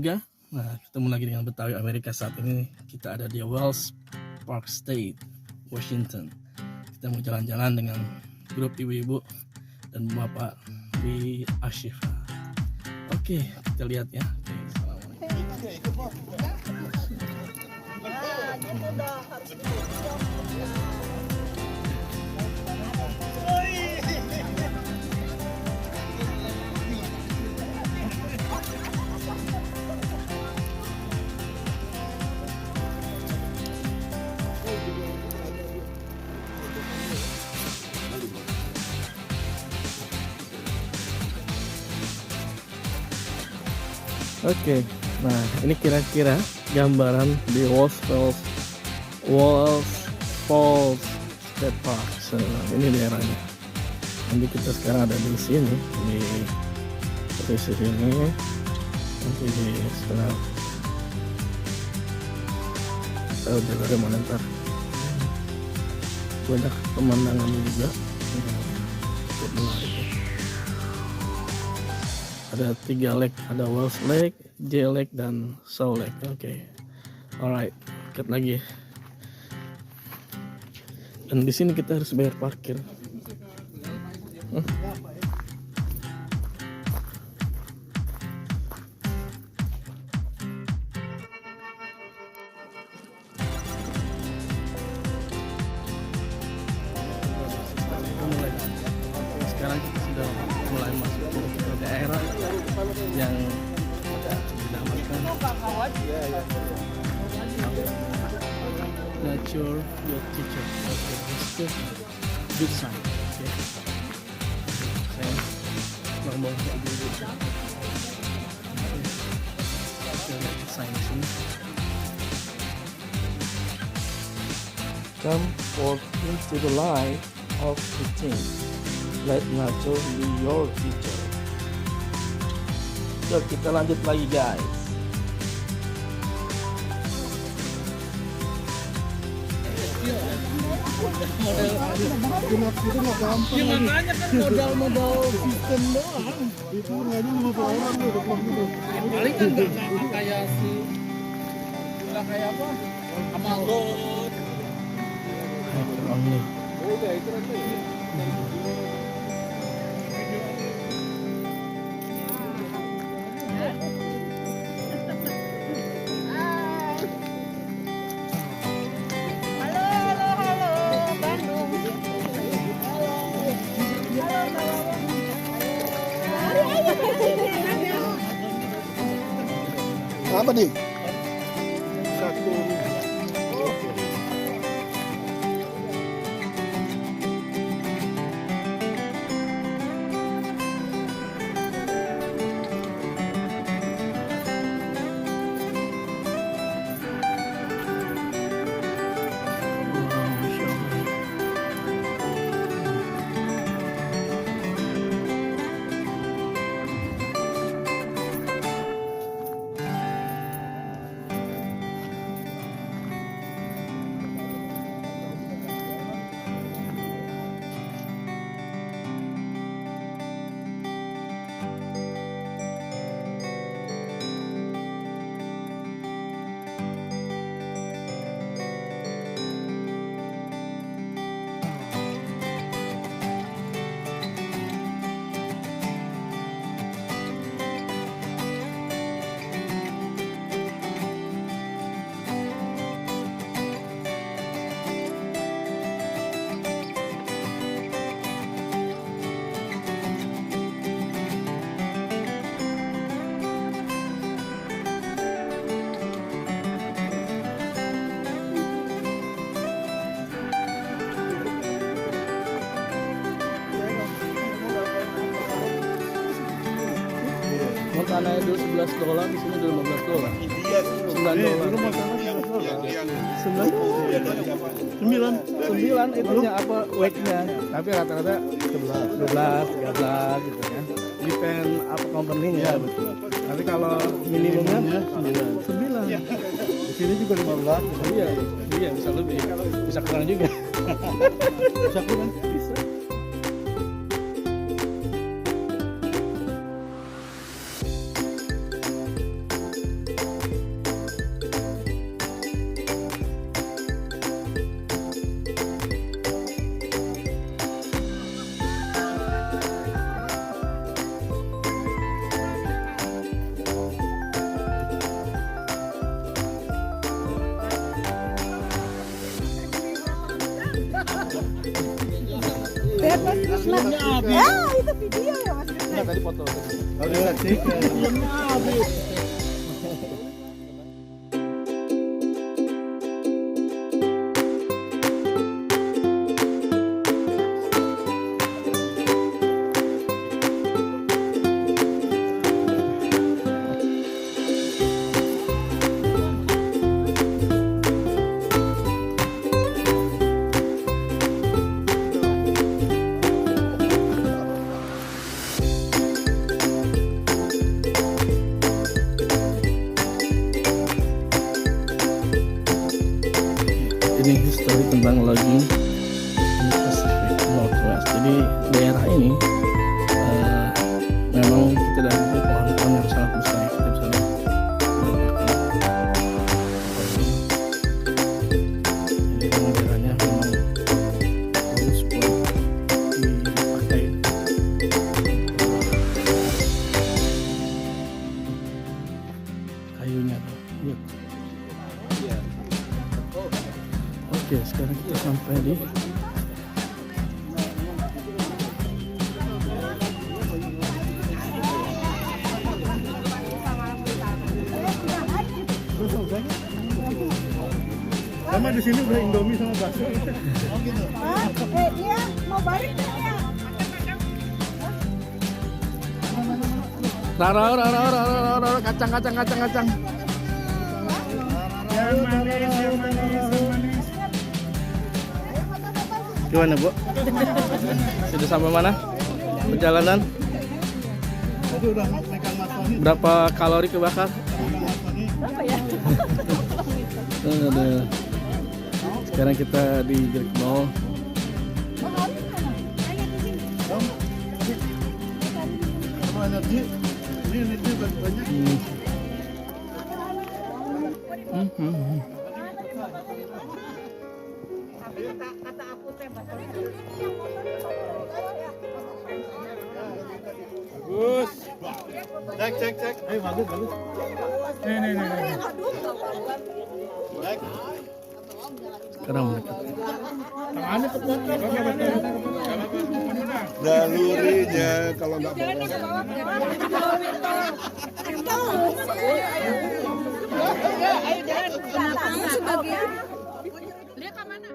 juga. Nah, ketemu lagi dengan Betawi Amerika. Saat ini kita ada di Wells Park State, Washington. Kita mau jalan-jalan dengan grup ibu-ibu dan bapak di Ashifa. Oke, kita lihat ya. Oke, assalamualaikum. Oke, nah ini kira-kira gambaran di Wells Falls State Park. So, ini daerahnya. Nanti kita sekarang ada di sini, di posisi sini. Nanti di setelah tahu jalurnya mana ntar. Banyak pemandangannya juga. Cukup menarik. Ada 3 lake, ada Wells Lake, J Lake, dan Shaw Lake. Oke, alright, lihat lagi. Dan di sini kita harus bayar parkir. Sekarang kita sudah mulai masuk ke daerah yang dinamakan Nature Your Teacher. Oke, itu good sign. Oke, saya ngomong dulu. Kita lihat sign sini. Come forth into the light of the team. Let nature be your teacher. So, kita lanjut lagi guys. Ya makanya kan modal sistem doang. Itu nggak ada orang gitu. Paling kan nggak sama kayak nggak kayak apa? Amalot. Apa nih? Satu. Montana itu $11, di sini $15. $9 itu apa weight-nya, tapi rata-rata 11, 13 gitu ya. Depend apa company-nya. Tapi kalau minimumnya 9. Di sini juga 15. Iya, bisa lebih, bisa kurang juga. Bisa kurang? Bisa. lihat Mas Krisna. Ah, itu video ya Mas Krisna. Enggak, tadi foto. Harus saksikan. Ini histori tentang logging di Pacific Northwest. Jadi daerah ini memang kita dari pohon-pohon yang sangat besar. Kita bisa lihat. Jadi memang daerahnya memang bagus buat dipakai. Kayunya tuh, lihat. Oke, sekarang kita sampai di Sama di sini udah Indomie sama bakso. Dia mau balik kan ya? Rara, kacang. Gimana Bu? Sudah sampai mana? Perjalanan? Tadi udah megang masoni. Berapa kalori kebakar? Berapa ya? Aduh. Sekarang kita di Great Mall. Sama energi. Ini energi banyak. Kata aku teh Bagus. Cek. Bagus. Nih. Cek. Sekarang mereka Nalurinya kalau nggak bawa. Ayo jalan. Sebagian. Lihat ke mana?